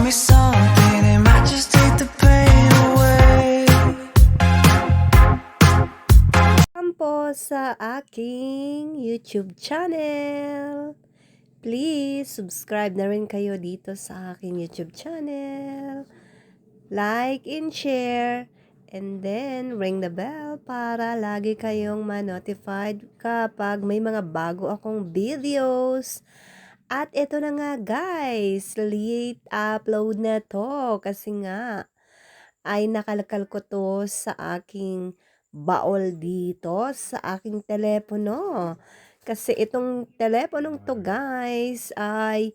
me something, it might just take the pain away. Po sa aking YouTube channel. Please, subscribe na rin kayo dito sa aking YouTube channel. Like and share. And then, ring the bell para lagi kayong ma-notified kapag may mga bago akong videos. At ito na nga guys, late upload na to kasi nga ay nakalakal ko to sa aking baol dito sa aking telepono. Kasi itong teleponong to guys ay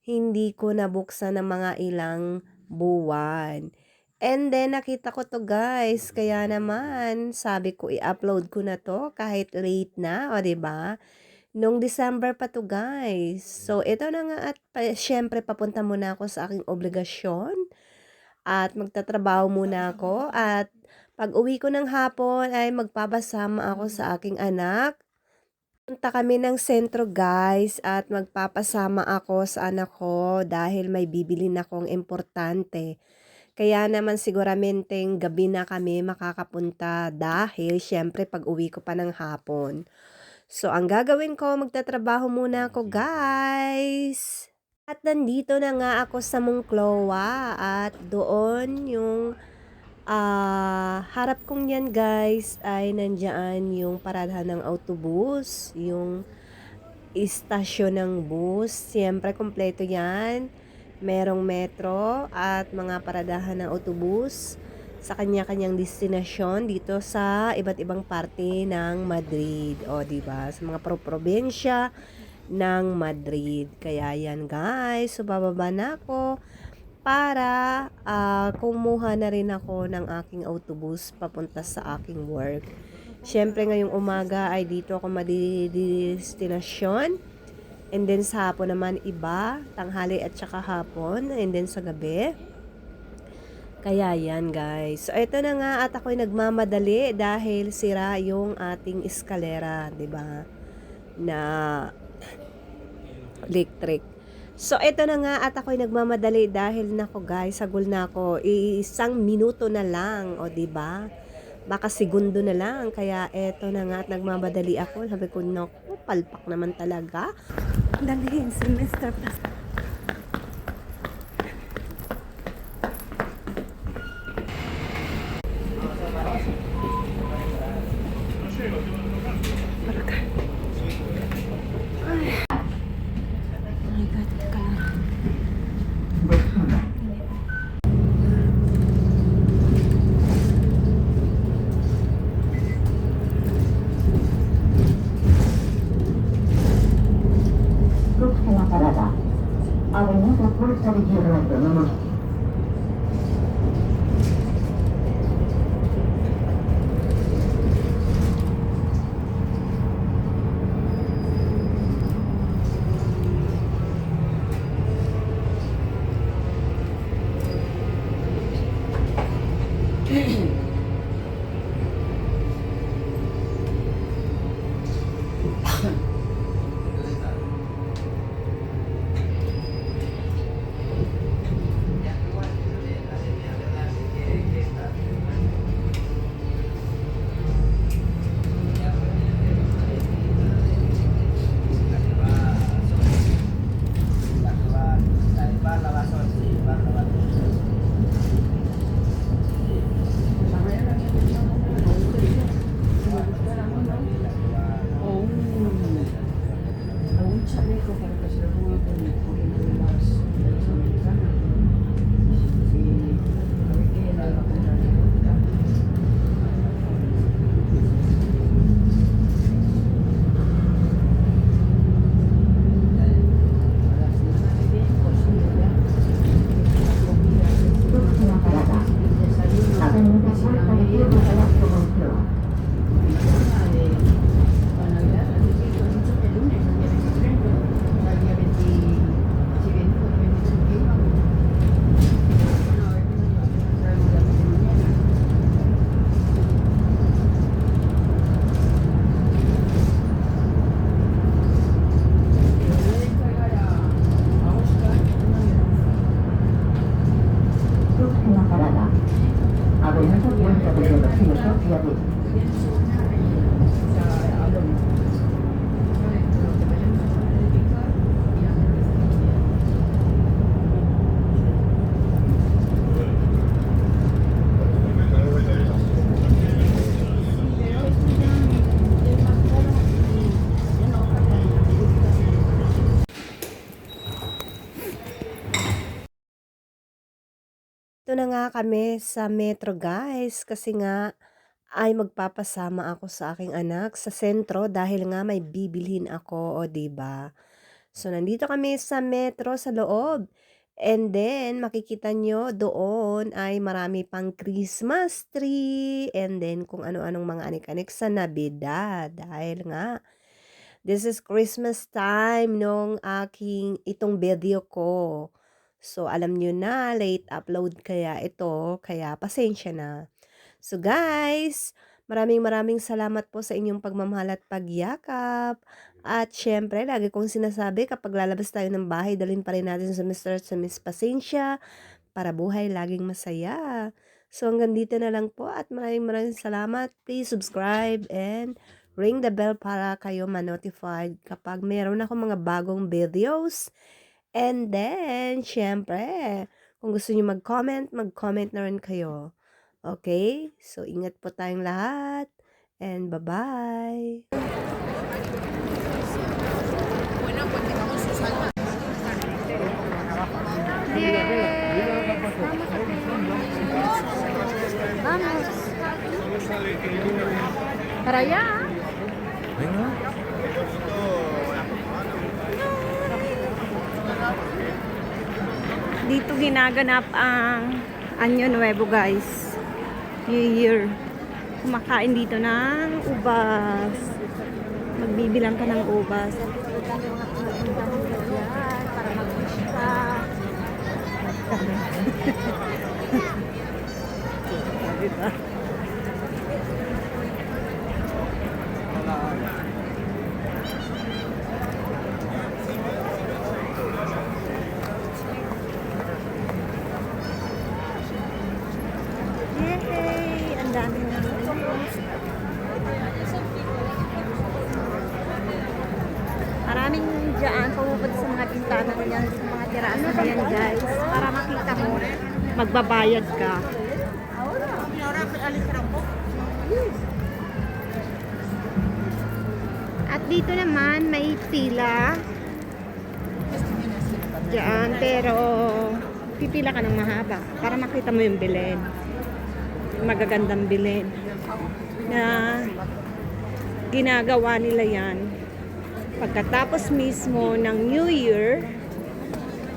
hindi ko nabuksan ng mga ilang buwan. And then nakita ko to guys, kaya naman sabi ko i-upload ko na to kahit late na, o 'di ba? Nung December pa to guys. So ito na nga at syempre papunta muna ako sa aking obligasyon at magtatrabaho muna ako at pag-uwi ko ng hapon ay magpapasama ako sa aking anak. Punta kami ng sentro guys at magpapasama ako sa anak ko dahil may bibilin akong importante. Kaya naman siguramenteng gabi na kami makakapunta dahil syempre pag-uwi ko pa ng hapon. So ang gagawin ko, magtatrabaho muna ako guys. At nandito na nga ako sa Monclova at doon yung harap kong yan guys ay nandyan yung paradahan ng autobus, yung istasyon ng bus. Siyempre kompleto yan. Merong metro at mga paradahan ng autobus sa kanya-kanyang destinasyon dito sa iba't ibang parte ng Madrid. O, diba? Sa mga probinsya ng Madrid. Kaya yan guys. So, bababa na ako para kumuha na rin ako ng aking autobus papunta sa aking work. Siyempre ngayong umaga ay dito ako madidestinasyon. And then sa hapon naman iba, tanghali at saka hapon. And then sa gabi. Kaya yan guys. So ito na nga at ako'y nagmamadali dahil sira yung ating eskalera, 'di ba? Na electric. So, ito na nga at ako'y nagmamadali dahil nako guys, sagol na ako. Isang minuto na lang, o 'di ba? Baka segundo na lang. Kaya eto na nga at nagmamadali ako. Sabi ko, naku, palpak naman talaga. Dalhin si Mr. Plus. Avenida Puerta de Hierro, número inisiatif. Ito na nga kami sa Metro guys, kasi nga ay magpapasama ako sa aking anak sa sentro dahil nga may bibilhin ako, o 'di ba? So nandito kami sa Metro sa loob. And then makikita nyo doon ay marami pang Christmas tree and then kung ano-anong mga anik-anik sa Navidad dahil nga this is Christmas time nung aking itong video ko. So, alam nyo na, late upload kaya ito, kaya pasensya na. So, guys, maraming maraming salamat po sa inyong pagmamahal at pagyakap. At syempre, lagi kong sinasabi, kapag lalabas tayo ng bahay, dalhin pa rin natin sa Mr. at sa Miss Pasensya para buhay laging masaya. So, hanggang dito na lang po at maraming maraming salamat. Please subscribe and ring the bell para kayo ma-notified kapag meron ako mga bagong videos. And then, syempre, kung gusto niyo mag-comment, mag-comment na rin kayo. Okay? So, ingat po tayong lahat. And bye-bye. Vamos. Para allá. Dito ginaganap ang Año Nuevo, guys. New Year. Kumakain dito ng ubas. Magbibilang ka ng ubas. Para mag-wish ka. Diba? Yay! Ang dami na. Maraming dyan pumupunta sa mga bintana ko yan, sa mga tiraan na yan, guys, para makita mo, magbabayad ka. At dito naman may pila dyan, pero pipila ka ng mahaba para makita mo yung bilhin, magagandang bilhin na ginagawa nila yan pagkatapos mismo ng New Year.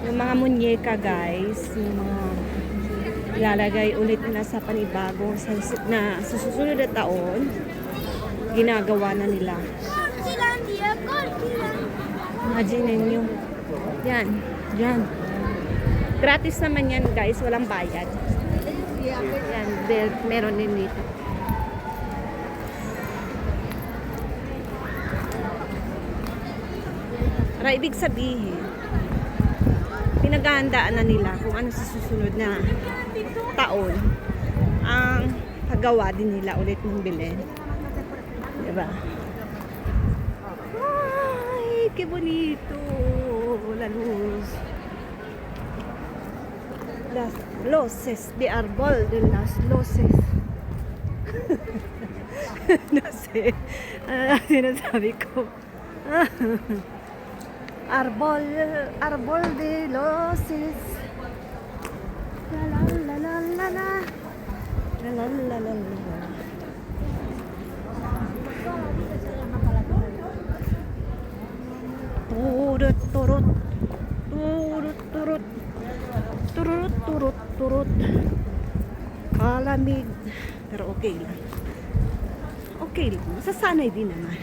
Yung mga munyeka, guys, yung mga ilalagay ulit nila sa panibago na sa susunod na taon, ginagawa na nila. Imagine nyo. Yan. Yan. Gratis naman yan, guys. Walang bayad. Yan. Meron din dito. Para ibig sabihin, pinaghahandaan na nila kung ano sa susunod na taon ang paggawa din nila ulit ng bilhin. Diba? Ay, que bonito la luz. Las luces de árbol de las luces. No sé. Ano sinasabi ko? Árbol de luces. La la la la la la. La la la la la. Turut turut. Turut turut. Turut turut turut. Kalamig. Pero okay lang. Okay lang. Masasanay din naman.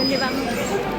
Yun, di ba?